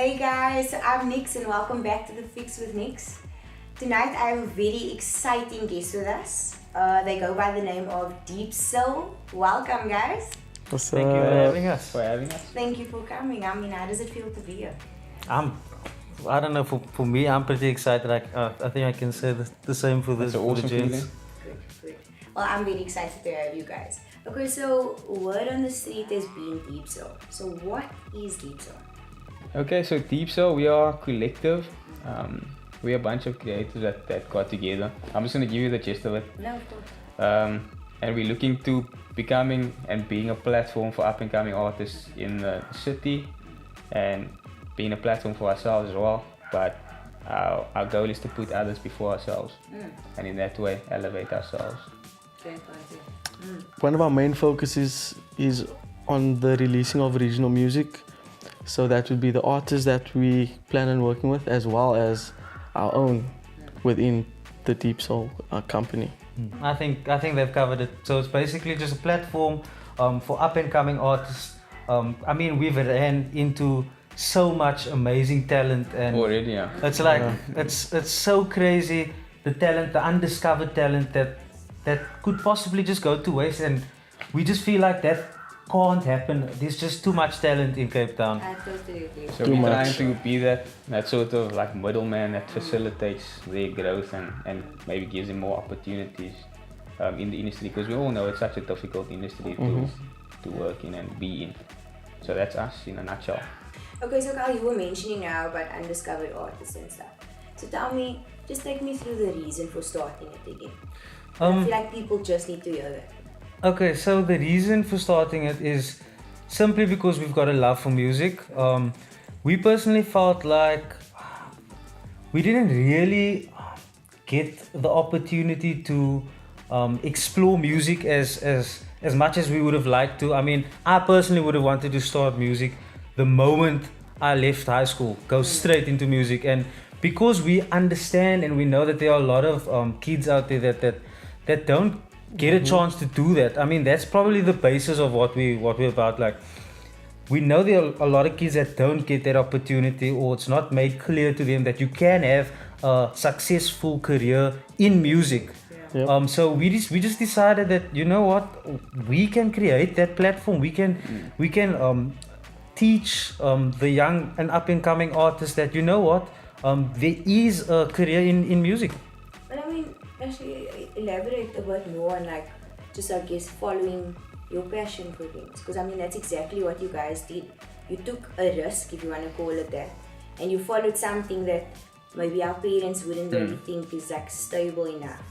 Hey guys, I'm Nix and welcome back to The Fix with Nix. Tonight I have a very exciting guest with us. They go by the name of DeepSoul. Welcome guys. Thank you for having us. Thank you for coming. I mean, how does it feel to be here? I don't know, for me, I'm pretty excited. I think I can say the same for this. Awesome feeling. Good. Well, I'm very excited to have you guys. Okay, so word on the street has been DeepSoul. So what is DeepSoul? Okay, so DeepSoul, we are a collective. We're a bunch of creators that got together. I'm just going to give you the gist of it. No, of course. And we're looking to becoming and being a platform for up and coming artists in the city and being a platform for ourselves as well. But our goal is to put others before ourselves and in that way elevate ourselves. One of our main focuses is on the releasing of original music. So that would be the artists that we plan on working with, as well as our own within the DeepSoul company. I think they've covered it. So it's basically just a platform for up and coming artists. I mean, we've ran into so much amazing talent, and Already, yeah. it's like it's so crazy, the talent, the undiscovered talent that could possibly just go to waste, and we just feel like that can't happen. There's just too much talent in Cape Town. I totally agree. So we're trying to be that sort of like middleman that facilitates their growth and maybe gives them more opportunities in the industry, because we all know it's such a difficult industry to work in and be in. So that's us in a nutshell. Okay, so Carl, you were mentioning now about undiscovered artists and stuff. So tell me, just take me through the reason for starting it again. I feel like people just need to hear that. Okay, so the reason for starting it is simply because we've got a love for music. We personally felt like we didn't really get the opportunity to explore music as much as we would have liked to. I mean, I personally would have wanted to start music the moment I left high school, go straight into music. And because we understand and we know that there are a lot of kids out there that don't get a chance to do that. I mean, that's probably the basis of what we're about. Like, we know there are a lot of kids that don't get that opportunity, or it's not made clear to them that you can have a successful career in music. Yep. So we just decided that, you know what, we can create that platform. We can teach the young and up and coming artists that, you know what, there is a career in music. But I mean, actually elaborate a bit more on like, just I guess following your passion for things. Because I mean, that's exactly what you guys did. You took a risk, if you want to call it that, and you followed something that maybe our parents wouldn't really think is like stable enough.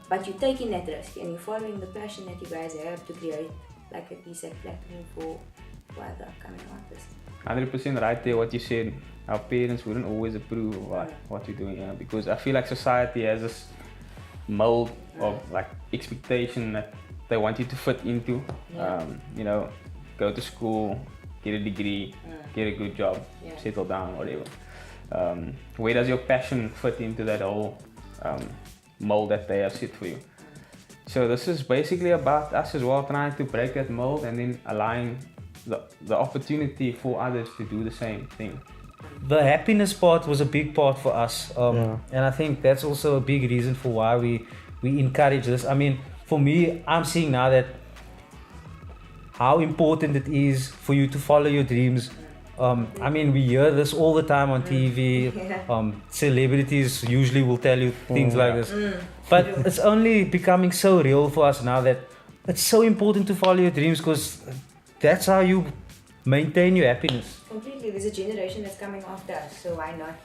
But you're taking that risk and you're following the passion that you guys have to create like a piece of platform for other upcoming artists. 100% right there what you said. Our parents wouldn't always approve of what we're doing, because I feel like society has this mold of like expectation that they want you to fit into. Go to school, get a degree, get a good job, settle down, whatever. Where does your passion fit into that whole mold that they have set for you? So this is basically about us as well, trying to break that mold and then allowing the opportunity for others to do the same thing. The happiness part was a big part for us, and I think that's also a big reason for why we encourage this. I mean, for me, I'm seeing now that how important it is for you to follow your dreams. I mean, we hear this all the time on TV. Celebrities usually will tell you things like this, but it's only becoming so real for us now that it's so important to follow your dreams, because that's how you maintain your happiness. Completely. There's a generation that's coming after us, so why not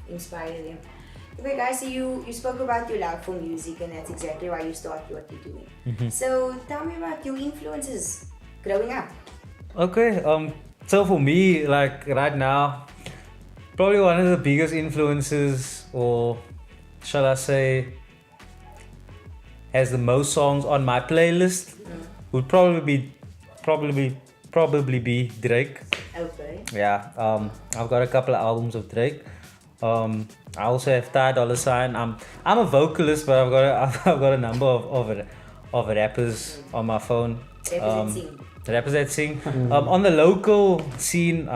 inspire them? Okay guys, so you spoke about your love for music, and that's exactly why you started what you're doing. So tell me about your influences growing up. Okay, so for me, like right now, probably one of the biggest influences, or shall I say, has the most songs on my playlist, would probably be Drake. Okay. Yeah, I've got a couple of albums of Drake. I also have Ty Dolla $ign. I'm a vocalist, but I've got a number of rappers on my phone. Rappers that sing. Rappers that sing. On the local scene,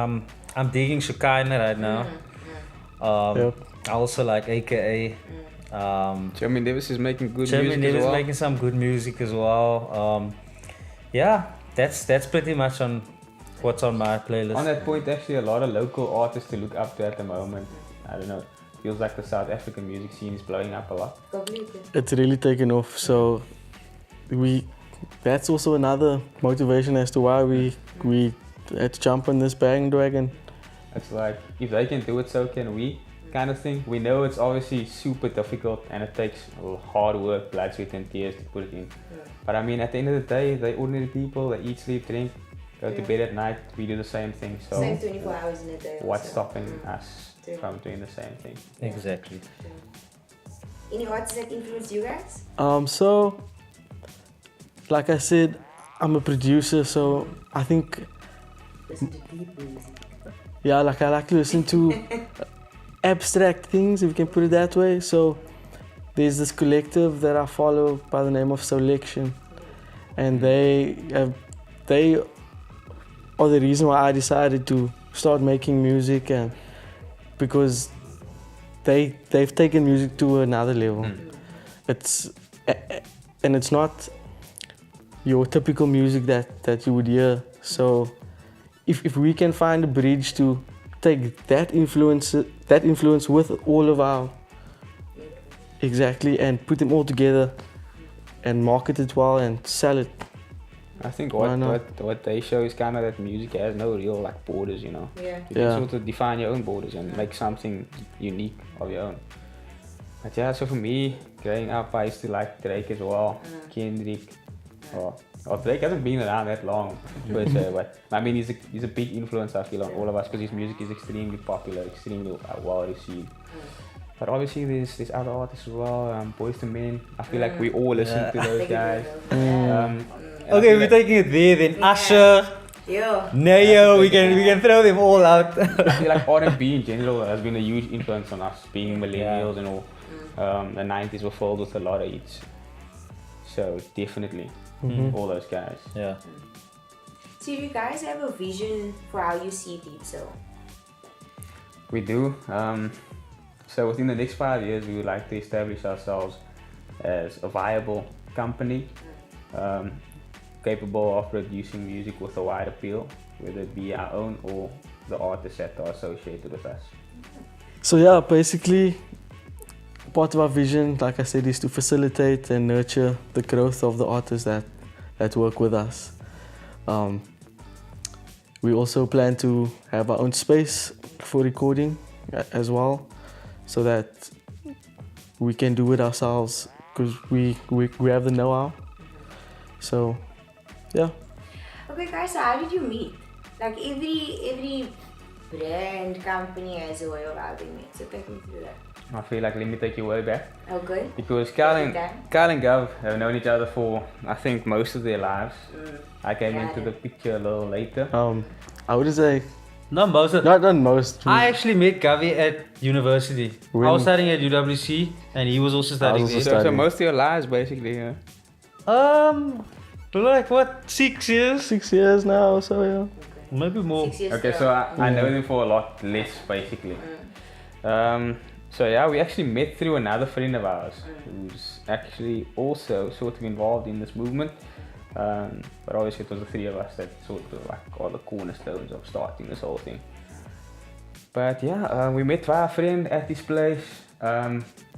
I'm digging Shekinah right now. Yep. I also like AKA. Jeremy Davis is making good Jeremy music Davis as well. making some good music as well. Yeah, that's pretty much on what's on my playlist. On that point, actually, a lot of local artists to look up to at the moment. I don't know. Feels like the South African music scene is blowing up a lot. Completely. It's really taken off. So that's also another motivation as to why we had to jump on this bandwagon. It's like, if they can do it, so can we, kind of thing. We know it's obviously super difficult and it takes hard work, blood, sweat and tears to put it in. But I mean, at the end of the day, they're ordinary people, they eat, sleep, drink, go to bed at night, we do the same thing. So Same 24 hours in a day. what's also. stopping us from doing the same thing? Exactly. Any artists that influenced you guys? So, like I said, I'm a producer, so I think, Listen to deep music. yeah, like I like to listen to abstract things, if you can put it that way. So there's this collective that I follow by the name of Selection, and they are the reason why I decided to start making music, and because they've taken music to another level. It's not your typical music that you would hear. So if we can find a bridge to take that influence with all of our and put them all together and market it well and sell it. I think Why not? what they show is kind of that music has no real like borders, you know. Yeah. You can sort of define your own borders and make something unique of your own. But yeah, so for me, growing up, I used to like Drake as well, Kendrick. Well, Drake hasn't been around that long, per se, but I mean, he's a big influence, I feel, on all of us because his music is extremely popular, extremely well received. But obviously, there's other artists as well, Boyz II Men. I feel like we all listen to those guys. Okay, we're taking it there then. Usher, Yo. Nayo, we can throw them all out. I feel like R&B in general has been a huge influence on us, being millennials and all. The 90s were filled with a lot of hits. So definitely, all those guys. Yeah. So you guys have a vision for how you see DeepSoul? We do. So within the next 5 years, we would like to establish ourselves as a viable company, capable of producing music with a wide appeal, whether it be our own or the artists that are associated with us. So yeah, basically, part of our vision, like I said, is to facilitate and nurture the growth of the artists that work with us. We also plan to have our own space for recording as well, so that we can do it ourselves because we have the know-how. So, yeah. Okay guys, so how did you meet? Like every brand, company has a way of how they meet. So take me through that. I feel like let me take you way back. Okay. Because Kyle and Gav have known each other for, I think, most of their lives. I came into the picture a little later. I would say Not most of not most. I actually met Gavi at university. I When? was studying at UWC and he was also studying also there. So most of your lives, basically, yeah. Like what, 6 years? 6 years now, so yeah. Maybe more. 6 years Okay, so I know them for a lot less, basically. So yeah, we actually met through another friend of ours who's actually also sort of involved in this movement. But obviously it was the three of us that sort of like are the cornerstones of starting this whole thing. But yeah, we met via a friend at this place.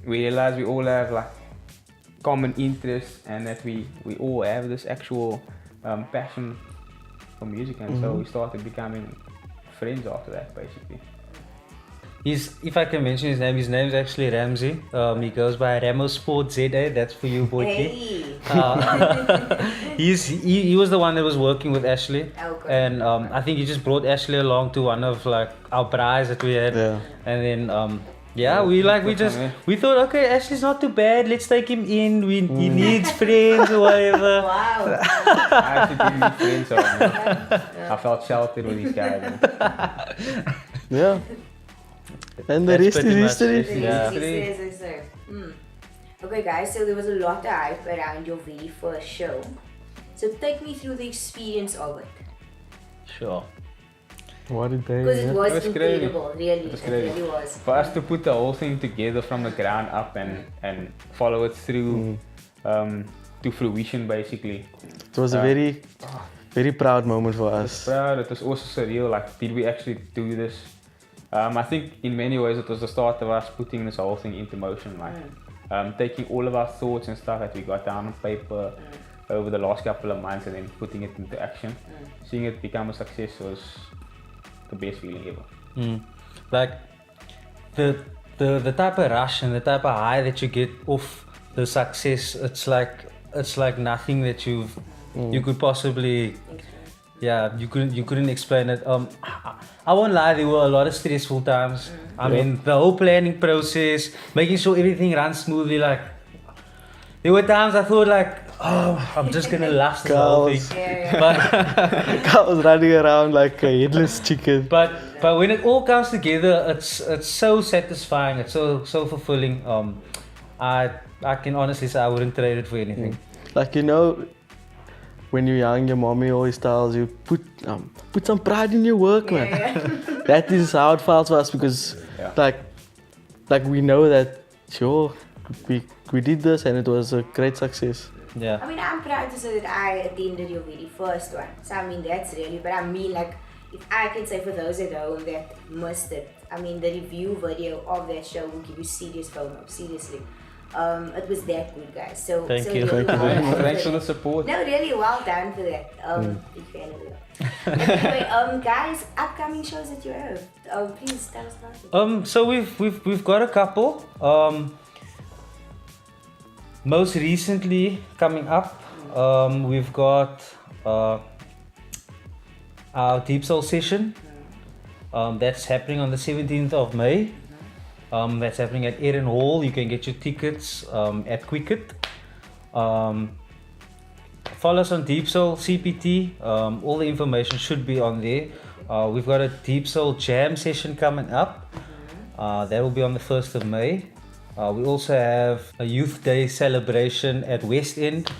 We realized we all have like common interests and that we all have this actual passion for music, and so we started becoming friends after that, basically. If I can mention his name is actually Ramsey. He goes by Ramo Sport ZA. That's for you, boy. Hey. He was the one that was working with Ashley, Okay. and I think he just brought Ashley along to one of like our prize that we had, Yeah. and then we thought, okay, Ashley's not too bad. Let's take him in. He needs friends or whatever. Wow. I actually didn't need friends, so I felt sheltered with these guys. Yeah. And the That's rest is pretty much history. it. Yeah. Okay guys, so there was a lot of hype around your very first show. So take me through the experience of it. Sure. What did they? Because it was It was crazy. incredible, really. It was It crazy. really was. For us to put the whole thing together from the ground up and follow it through to fruition, basically. It was a very proud moment for I was us. proud. It was also surreal. Like, did we actually do this? I think in many ways it was the start of us putting this whole thing into motion. Like, taking all of our thoughts and stuff that we got down on paper over the last couple of months and then putting it into action. Seeing it become a success was the best feeling ever. Like the type of rush and the type of high that you get off the success, it's like nothing that you could possibly, you couldn't explain it. I won't lie, there were a lot of stressful times. I mean, the whole planning process, making sure everything runs smoothly. Like, there were times I thought like, oh, I'm just gonna last this whole thing. I was running around like a headless chicken. But when it all comes together, it's so satisfying. It's so fulfilling. I can honestly say I wouldn't trade it for anything. Like, you know, when you're young, your mommy always tells you put some pride in your work, man. That is how it felt for us because, like we know that sure we did this and it was a great success. Yeah. I mean, I'm proud to say that I attended your very first one. So, I mean, that's really, but I mean, like, if I can say for those at home that missed it, I mean, the review video of that show will give you serious FOMO, seriously. It was that good, guys. So, Thank you. Really well done for Thanks for that. the support. No, really well done for that. Big fan of you. Anyway, guys, upcoming shows that you have. Please tell us about it. So we've got a couple. Most recently coming up, we've got our DeepSoul session. That's happening on the 17th of May. That's happening at Eden Hall. You can get your tickets at Quicket. Follow us on DeepSoul CPT. All the information should be on there. We've got a DeepSoul Jam session coming up. That will be on the 1st of May. We also have a Youth Day celebration at West End.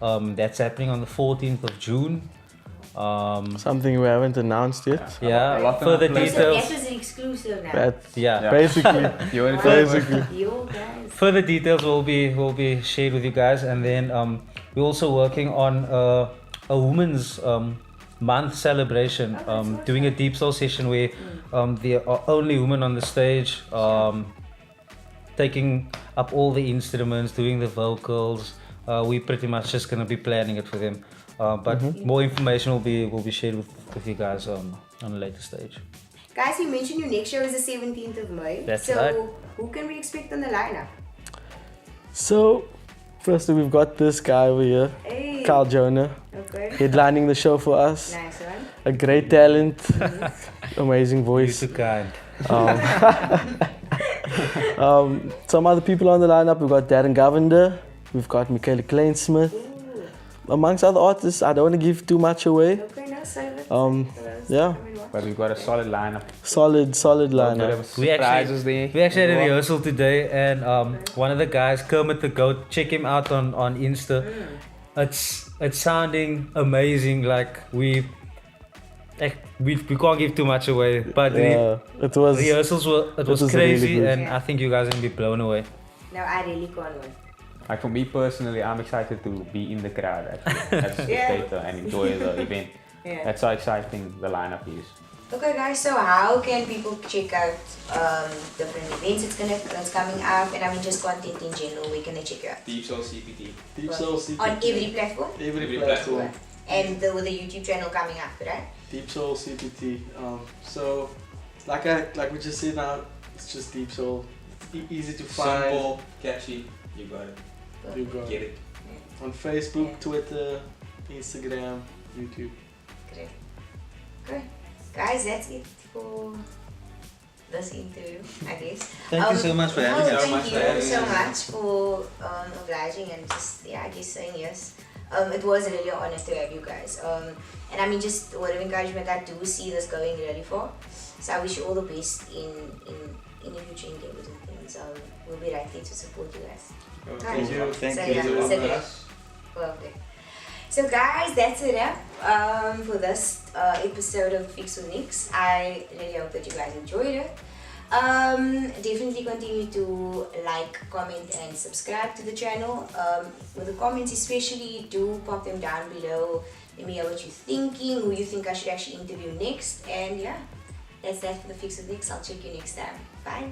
That's happening on the 14th of June. Something we haven't announced yet. Yeah, further So details. that was an exclusive now. That's Yeah. basically. You already Basically. You guys. Further details will be shared with you guys, and then we're also working on a women's month celebration. Doing a DeepSoul session where there are only women on the stage, taking up all the instruments, doing the vocals. We're pretty much just gonna be planning it for them. But more information will be shared with you guys on a later stage. Guys, you mentioned your next show is the 17th of May. That's so right. who can we expect on the lineup? So, firstly, we've got this guy over here, Hey. Carl Jonah, Okay. headlining the show for us. Nice one. A great talent, amazing voice. You too kind. Some other people on the lineup, we've got Darren Govender, we've got Michaela Kleinsmith, amongst other artists. I don't want to give too much away. Okay, no, silence. Yeah, But we've got a solid lineup. solid There lineup. were surprises there. We actually had a rehearsal today, and one of the guys, Kermit the Goat, check him out on Insta. It's sounding amazing. Like we can't give too much away, but Yeah, it was. rehearsals was was crazy, really good. and I think you guys are gonna be blown away. No, I really can't wait. Like, for me personally, I'm excited to be in the crowd actually, as a spectator and enjoy the event. Yeah. That's how exciting the lineup is. Okay, guys. So how can people check out different events that's coming up, and I mean just content in general? Where can they check you out? DeepSoul CPT. DeepSoul CPT. On every platform, Every platform. and with the YouTube channel coming up, right? DeepSoul CPT. So, like we just said now, it's just DeepSoul. Easy to find. Simple, catchy. You got it. You got Get it. on Facebook, Yeah. Twitter, Instagram, YouTube. Great. Good. Guys, that's it for this interview, I guess. Thank you so much for having us. Thank you having so us. much for obliging and just, I guess saying yes. It was really an honor to have you guys. And I mean, just a word of encouragement, I do see this going really far. So I wish you all the best in your future endeavors and things. We'll be right there to support you guys. Thank you. Thank Thank you. you. So, yeah. Perfect. So guys, that's it up for this episode of Fix or Nix. I really hope that you guys enjoyed it. Definitely continue to like, comment and subscribe to the channel. With the comments especially, do pop them down below. Let me know what you're thinking, who you think I should actually interview next. And yeah, that's that for the Fix or Nix. I'll check you next time. Bye.